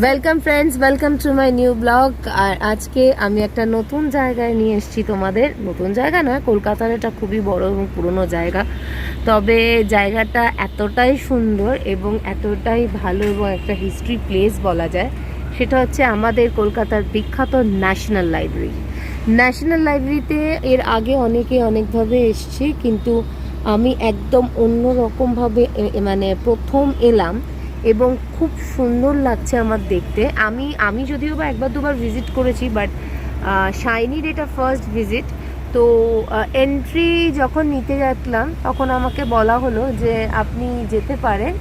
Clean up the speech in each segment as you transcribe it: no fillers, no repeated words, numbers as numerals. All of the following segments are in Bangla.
Welcome friends, welcome to my new blog. আর আজকে আমি একটা নতুন জায়গায় নিয়ে এসেছি তোমাদের। নতুন জায়গা নয়, কলকাতার এটা খুবই বড় এবং পুরনো জায়গা। তবে জায়গাটা এতটাই সুন্দর এবং এতটাই ভালো এবং একটা হিস্ট্রি প্লেস বলা যায়, সেটা হচ্ছে আমাদের কলকাতার বিখ্যাত ন্যাশনাল লাইব্রেরি। ন্যাশনাল লাইব্রেরিতে এর আগে অনেকে অনেকভাবে এসছে, কিন্তু আমি একদম অন্যরকমভাবে মানে প্রথম এলাম এবং খুব সুন্দর লাগছে আমার দেখতে। আমি যদিও বা একবার দুবার ভিজিট করেছি, বাট শাইনির এটা ফার্স্ট ভিজিট। তো এন্ট্রি যখন নিতে যাচ্লাম তখন আমাকে বলা হলো যে আপনি যেতে পারেন,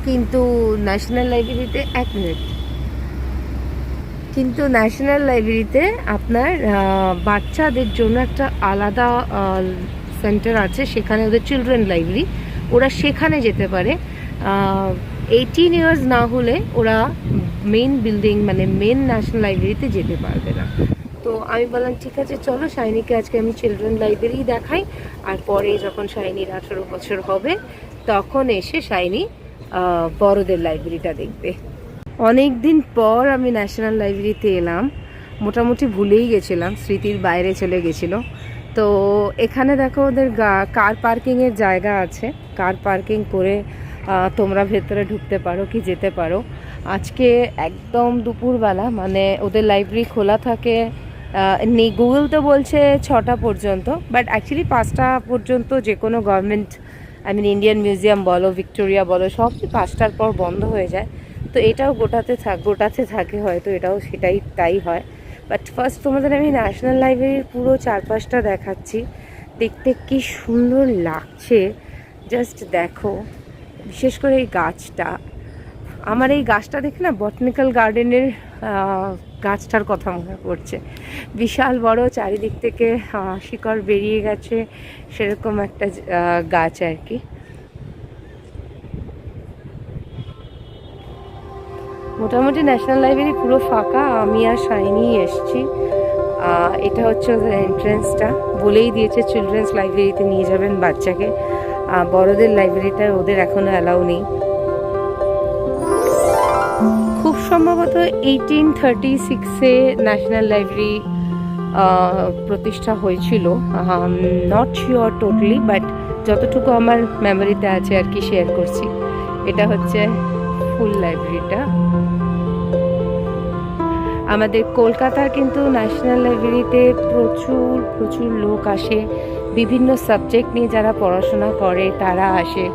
কিন্তু ন্যাশনাল লাইব্রেরিতে কিন্তু ন্যাশনাল লাইব্রেরিতে আপনার বাচ্চাদের জন্য একটা আলাদা সেন্টার আছে, সেখানে ওদের চিলড্রেন লাইব্রেরি, ওরা সেখানে যেতে পারে। 18 ইয়ার্স না হলে ওরা মেন বিল্ডিং মানে মেন ন্যাশনাল লাইব্রেরিতে যেতে পারবে না। তো আমি বললাম ঠিক আছে, চলো শাইনিকে আজকে আমি চিলড্রেন লাইব্রেরি দেখাই, আর পরে যখন শাইনির 18 বছর হবে তখন এসে শাইনি বড়দের লাইব্রেরিটা দেখবে। অনেক দিন পর আমি ন্যাশনাল লাইব্রেরিতে এলাম, মোটামুটি ভুলেই গেছিলাম, স্মৃতির বাইরে চলে গেছিলো। তো এখানে দেখো ওদের কার পার্কিংয়ের জায়গা আছে, কার পার্কিং করে তোমরা ভেতরে ঢুকতে পারো কি যেতে পারো। আজকে একদম দুপুরবেলা, মানে ওদের লাইব্রেরি খোলা থাকে গুগল তো বলছে 6টা পর্যন্ত, বাট অ্যাকচুয়ালি 5টা পর্যন্ত যে কোনো গভর্নমেন্ট ইন্ডিয়ান মিউজিয়াম বলো, ভিক্টোরিয়া বলো, সবই 5টার পর বন্ধ হয়ে যায়। তো এটাও গোটাতে থাকে, হয়তো এটাও তাই হয়। বাট ফার্স্ট তোমাদের আমি ন্যাশনাল লাইব্রেরির পুরো চারপাশটা দেখাচ্ছি। দেখতে কি সুন্দর লাগছে, জাস্ট দেখো। বিশেষ করে এই গাছটা, আমার এই গাছটা দেখে না বটানিক্যাল গার্ডেনের গাছটার কথা মনে পড়ছে। বিশাল বড়, চারিদিক থেকে শিকড় বেরিয়ে গেছে, সেরকম একটা গাছ আর কি। মোটামুটি ন্যাশনাল লাইব্রেরি পুরো ফাঁকা, আমি আর শাইনি এসছি। এটা হচ্ছে ওদের এন্ট্রেন্সটা, বলেই দিয়েছে চিলড্রেন্স লাইব্রেরিতে নিয়ে যাবেন বাচ্চাকে, বড়দের লাইব্রেরিটায় ওদের এখনো অ্যালাউ নেই। খুব সম্ভবত 1836-এ ন্যাশনাল লাইব্রেরি প্রতিষ্ঠা হয়েছিল, নট শিওর টোটালি, বাট যতটুকু আমার মেমোরিতে আছে আর কি শেয়ার করছি। এটা হচ্ছে ফুল লাইব্রেরিটা। আমাদের কলকাতার কিন্তু ন্যাশনাল লাইব্রেরিতে প্রচুর লোক আসে, বিভিন্ন সাবজেক্ট নিয়ে যারা পড়াশোনা করে তারা আসে,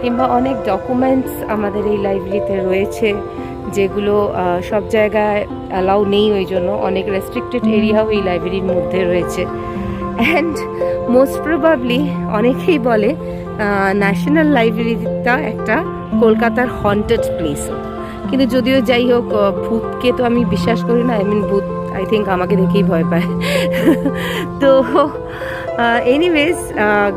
কিংবা অনেক ডকুমেন্টস আমাদের এই লাইব্রেরিতে রয়েছে যেগুলো সব জায়গায় অ্যালাউ নেই, ওই জন্য অনেক রেস্ট্রিক্টেড এরিয়াও এই লাইব্রেরির মধ্যে রয়েছে। অ্যান্ড মোস্ট প্রবাবলি অনেকেই বলে ন্যাশনাল লাইব্রেরিটা একটা কলকাতার হন্টেড প্লেসও। কিন্তু যদিও যাই হোক, ভূতকে তো আমি বিশ্বাস করি না, ভূত আই থিঙ্ক আমাকে দেখেই ভয় পায়। তো এনিওয়েজ,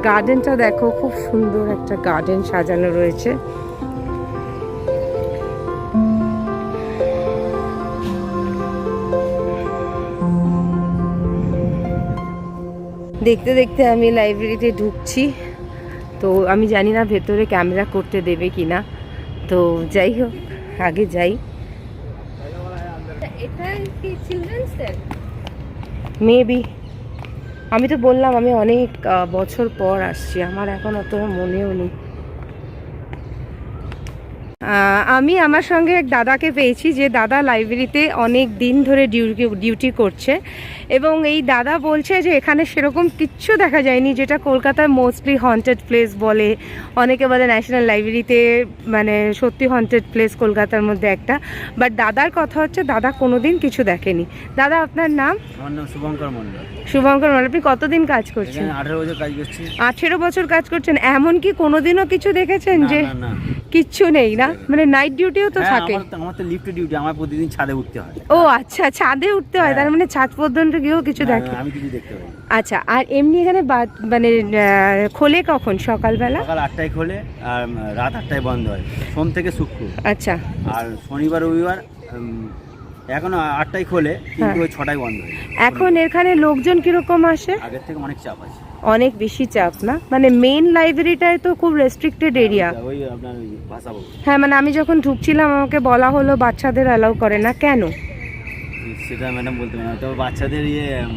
গার্ডেনটা দেখো, খুব সুন্দর একটা গার্ডেন সাজানো রয়েছে। দেখতে দেখতে আমি লাইব্রেরিতে ঢুকছি। তো আমি জানি না ভেতরে ক্যামেরা করতে দেবে কিনা, তো যাই হোক আগে যাই। এটা কি চিলড্রেন্স সেন্টার? মেবি, আমি তো বললাম আমি অনেক বছর পর আসছি, আমার এখন অত মনেও নেই। আমি আমার সঙ্গে এক দাদাকে পেয়েছি, যে দাদা লাইব্রেরিতে অনেক দিন ধরে ডিউটি করছে, এবং এই দাদা বলছে যে এখানে সেরকম কিচ্ছু দেখা যায়নি যেটা কলকাতায় মোস্টলি হন্টেড প্লেস বলে। অনেকে বলে ন্যাশনাল লাইব্রেরিতে মানে সত্যি হন্টেড প্লেস কলকাতার মধ্যে একটা, বাট দাদার কথা হচ্ছে দাদা কোনোদিন কিছু দেখেনি। দাদা আপনার নাম? আমার নাম শুভঙ্কর মণ্ডল। শুভঙ্কর মণ্ডল, আপনি কতদিন কাজ করছেন? 18 বছর কাজ করছি। 18 বছর কাজ করছেন, এমন কি কোনোদিনও কিছু দেখেছেন যে কিচ্ছু নেই? না মানে নাইট ডিউটিও তো থাকে? আমার তো লিফট ডিউটি, আমার প্রতিদিন ছাদে উঠতে হয়। ও আচ্ছা, ছাদে উঠতে হয়, তার মানে ছাদ পর্যন্ত গিয়েও কিছু দেখে? আমি কিছু দেখতে পাই। আচ্ছা, আর এমনি এখানে মানে খোলে কখন? সকালবেলা? সকাল 8টায় খোলে আর রাত 8টায় বন্ধ হয়, সোম থেকে শুক্র। আচ্ছা। আর শনিবার রবিবার এখন 8টায় খোলে কিন্তু ওই 6টায় বন্ধ হয়ে যায়। এখন এখানে লোকজন কিরকম আসে? আগের থেকে অনেক চাপ আছে। অনেক বেশি চাপ না, মানে মেইন লাইব্রেরিটাই তো খুব রেস্ট্রিক্টেড এরিয়া। ওই আপনার ওই ভাষা ভবন। হ্যাঁ, মানে আমি যখন ঢুকছিলাম আমাকে বলা হলো বাচ্চাদের অ্যালাউ করে না। কেন? সেটা ম্যাডাম বলতে পারি না, তবে বাচ্চাদের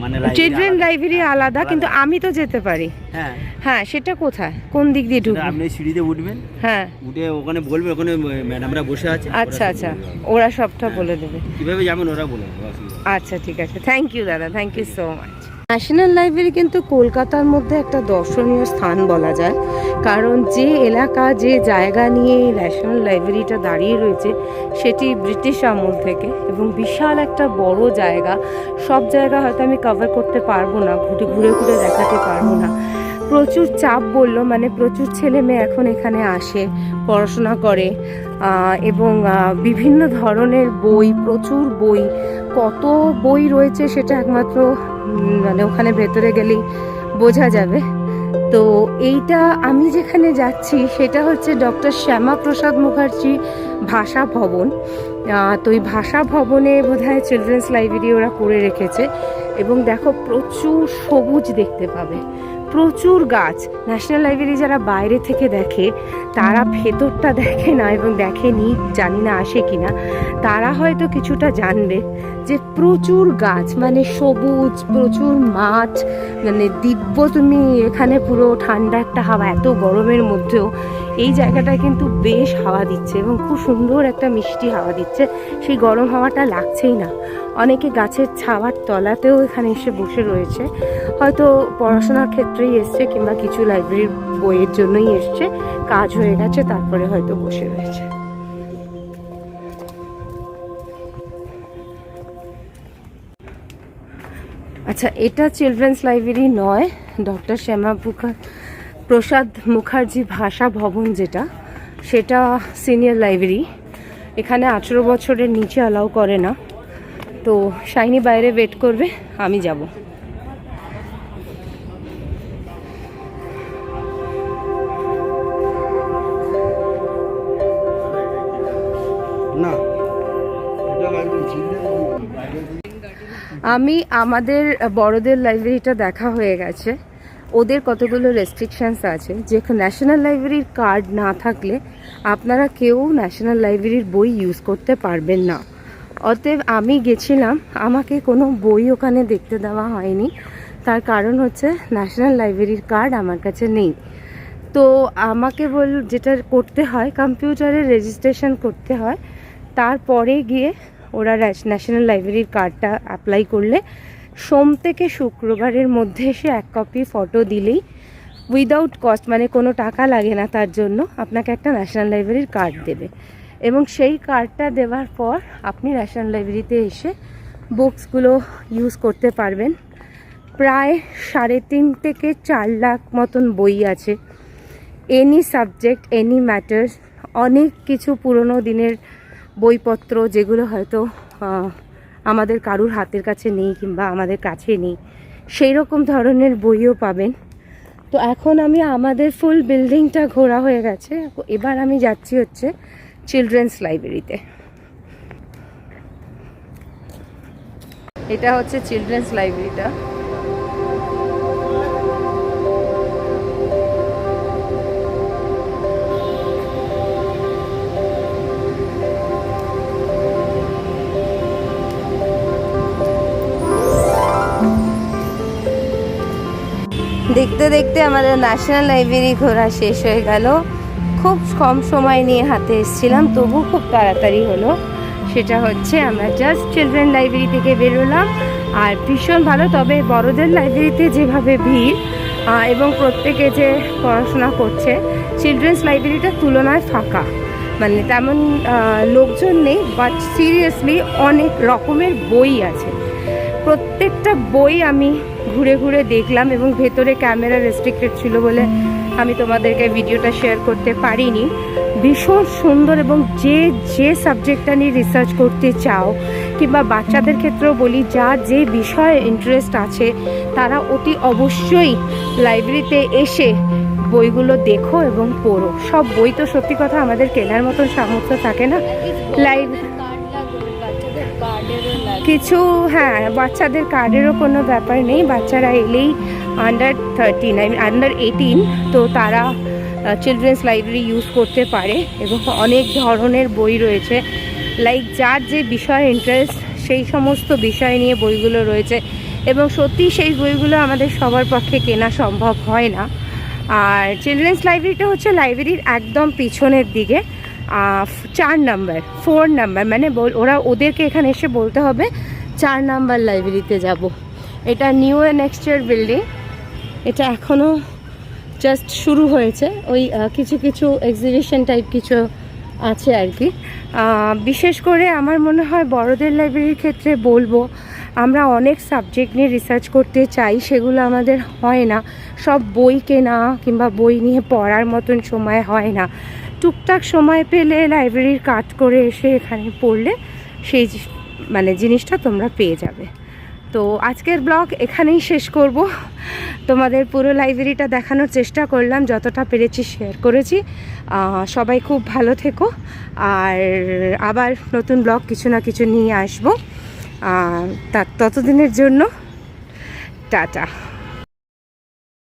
মানে চিলড্রেন লাইব্রেরি আলাদা, কিন্তু আমি তো যেতে পারি। হ্যাঁ হ্যাঁ, সেটা কোথায়, কোন দিক দিয়ে সেটা ঢুকবো? আপনি সিঁড়িতে উঠবেন, হ্যাঁ, উঠে ওখানে বলবেন, ওখানে ম্যাডামরা বসে আছে। আচ্ছা আচ্ছা, ওরা সবটা বলে দেবে। কিভাবে যাবেন ওরা বলে দেবে, অসুবিধা নেই। আচ্ছা ঠিক আছে, থ্যাংক ইউ দাদা, thank you so much. National library কিন্তু কলকাতার মধ্যে একটা দর্শনীয় স্থান বলা যায়, কারণ যে এলাকা যে জায়গা নিয়ে এই ন্যাশনাল লাইব্রেরিটা দাঁড়িয়ে রয়েছে সেটি ব্রিটিশ আমল থেকে, এবং বিশাল একটা বড় জায়গা। সব জায়গা হয়তো আমি কভার করতে পারবো না, ঘুরে ঘুরে দেখাতে পারবো না। প্রচুর চাপ বললো, মানে প্রচুর ছেলে মেয়ে এখন এখানে আসে, পড়াশোনা করে, এবং বিভিন্ন ধরনের বই, প্রচুর বই। কত বই রয়েছে সেটা একমাত্র মানে ওখানে ভেতরে গেলেই বোঝা যাবে। তো এইটা আমি যেখানে যাচ্ছি সেটা হচ্ছে ডক্টর শ্যামাপ্রসাদ মুখার্জি ভাষা ভবন। তো এই ভাষা ভবনে বোধহয় চিলড্রেন্স লাইব্রেরি ওরা করে রেখেছে, এবং দেখো প্রচুর সবুজ দেখতে পাবে, প্রচুর গাছ। ন্যাশনাল লাইব্রেরি যারা বাইরে থেকে দেখে তারা ভেতরটা দেখে না, এবং দেখেনি, জানি না আসে কিনা, তারা হয়তো কিছুটা জানবে যে প্রচুর গাছ, মানে সবুজ, প্রচুর মাঠ, মানে দিব্য। তুমি এখানে পুরো ঠান্ডা একটা হাওয়া, এত গরমের মধ্যেও এই জায়গাটায় কিন্তু বেশ হাওয়া দিচ্ছে, এবং খুব সুন্দর একটা মিষ্টি হাওয়া দিচ্ছে। সেই গরম হাওয়াটা লাগছেই না। অনেকে গাছের ছাওয়ার তলাতেও এখানে এসে বসে রয়েছে, হয়তো পড়াশোনার ক্ষেত্রেই এসছে, কিংবা কিছু লাইব্রেরির বইয়ের জন্যই এসছে, কাজ হয়ে গেছে তারপরে হয়তো বসে রয়েছে। আচ্ছা, এটা চিলড্রেন্স লাইব্রেরি নয়, ডক্টর শ্যামাপ্রসাদ মুখার্জি ভাষা ভবন যেটা, সেটা সিনিয়র লাইব্রেরি। এখানে 18 বছরের নিচে অ্যালাউ করে না। তো শাইনি বাইরে ওয়েট করবে, আমি যাব। না আমি আমাদের বড়দের লাইব্রেরিটা দেখা হয়ে গেছে, ওদের কতগুলো রেস্ট্রিকশনস আছে, যে ন্যাশনাল লাইব্রেরির কার্ড না থাকলে আপনারা কেউ ন্যাশনাল লাইব্রেরির বই ইউজ করতে পারবেন না। অতএব আমি গেছিলাম, আমাকে কোনো বই ওখানে দেখতে দেওয়া হয়নি, তার কারণ হচ্ছে ন্যাশনাল লাইব্রেরির কার্ড আমার কাছে নেই। তো আমাকে যেটা করতে হয়, কম্পিউটারে রেজিস্ট্রেশন করতে হয়, তারপরে গিয়ে ওরা ন্যাশনাল লাইব্রেরির কার্ডটা অ্যাপ্লাই করলে সোম থেকে শুক্রবারের মধ্যে এসে 1 কপি ফটো দিলেই উইদাউট কস্ট, মানে কোনো টাকা লাগে না, তার জন্য আপনাকে একটা ন্যাশনাল লাইব্রেরির কার্ড দেবে, এবং সেই কার্ডটা দেওয়ার পর আপনি ন্যাশনাল লাইব্রেরিতে এসে বুকসগুলো ইউজ করতে পারবেন। প্রায় 3.5 থেকে 4 লাখ মতন বই আছে, এনি সাবজেক্ট, এনি ম্যাটার্স, অনেক কিছু পুরনো দিনের বইপত্র যেগুলো হয়তো আমাদের কারুর হাতের কাছে নেই, কিংবা আমাদের কাছে নেই, সেই রকম ধরনের বইও পাবেন। তো এখন আমি আমাদের ফুল বিল্ডিংটা ঘোরা হয়ে গেছে, এবার আমি যাচ্ছি হচ্ছে চিলড্রেন্স লাইব্রেরিতে। এটা হচ্ছে চিলড্রেন্স লাইব্রেরিটা। দেখতে দেখতে আমাদের ন্যাশনাল লাইব্রেরি ঘোরা শেষ হয়ে গেল। খুব কম সময় নিয়ে হাতে এসেছিলাম, তবু খুব তাড়াতাড়ি হলো। সেটা হচ্ছে আমরা জাস্ট চিলড্রেন লাইব্রেরি থেকে বেরোলাম, আর ভীষণ ভালো। তবে বড়দের লাইব্রেরিতে যেভাবে ভিড় এবং প্রত্যেকে যে পড়াশোনা করছে, চিলড্রেন্স লাইব্রেরিটার তুলনায় ফাঁকা, মানে তেমন লোকজন নেই, বাট সিরিয়াসলি অনেক রকমের বই আছে। প্রত্যেকটা বই আমি ঘুরে ঘুরে দেখলাম, এবং ভেতরে ক্যামেরা রেস্ট্রিক্টেড ছিল বলে আমি তোমাদেরকে ভিডিওটা শেয়ার করতে পারিনি। ভীষণ সুন্দর, এবং যে সাবজেক্টটা নিয়ে রিসার্চ করতে চাও, কিংবা বাচ্চাদের ক্ষেত্রেও বলি, যার যে বিষয়ে ইন্টারেস্ট আছে তারা অতি অবশ্যই লাইব্রেরিতে এসে বইগুলো দেখো এবং পড়ো। সব বই তো সত্যি কথা আমাদের কেনার মতন সামর্থ্য থাকে না। লাইব্রেরি কিছু, হ্যাঁ, বাচ্চাদের কার্ডেরও কোনো ব্যাপার নেই, বাচ্চারা এলেই আন্ডার 13 আন্ডার 18 তো তারা চিলড্রেন্স লাইব্রেরি ইউজ করতে পারে এবং অনেক ধরনের বই রয়েছে, লাইক যার যে বিষয়ে ইন্টারেস্ট সেই সমস্ত বিষয় নিয়ে বইগুলো রয়েছে এবং সত্যি সেই বইগুলো আমাদের সবার পক্ষে কেনা সম্ভব হয় না। আর চিলড্রেন্স লাইব্রেরিটা হচ্ছে লাইব্রেরির একদম পিছনের দিকে, 4 নাম্বার 4 নাম্বার, মানে ওদেরকে এখানে এসে বলতে হবে 4 নাম্বার লাইব্রেরিতে যাব। এটা নিউ নেক্সট ইয়ার বিল্ডিং, এটা এখনও জাস্ট শুরু হয়েছে, ওই কিছু কিছু এক্সিবিশন টাইপ কিছু আছে আর কি। বিশেষ করে আমার মনে হয় বড়দের লাইব্রেরির ক্ষেত্রে বলবো, আমরা অনেক সাবজেক্ট নিয়ে রিসার্চ করতে চাই, সেগুলো আমাদের হয় না, সব বই কেনা কিংবা বই নিয়ে পড়ার মতন সময় হয় না। টুকটাক সময় পেলে লাইব্রেরির কাজ করে এসে এখানে পড়লে সেই মানে জিনিসটা তোমরা পেয়ে যাবে। তো আজকের ব্লগ এখানেই শেষ করব, তোমাদের পুরো লাইব্রেরিটা দেখানোর চেষ্টা করলাম, যতটা পেরেছি শেয়ার করেছি। সবাই খুব ভালো থেকো, আর আবার নতুন ব্লগ কিছু না কিছু নিয়ে আসবো। ততদিনের জন্য টাটা।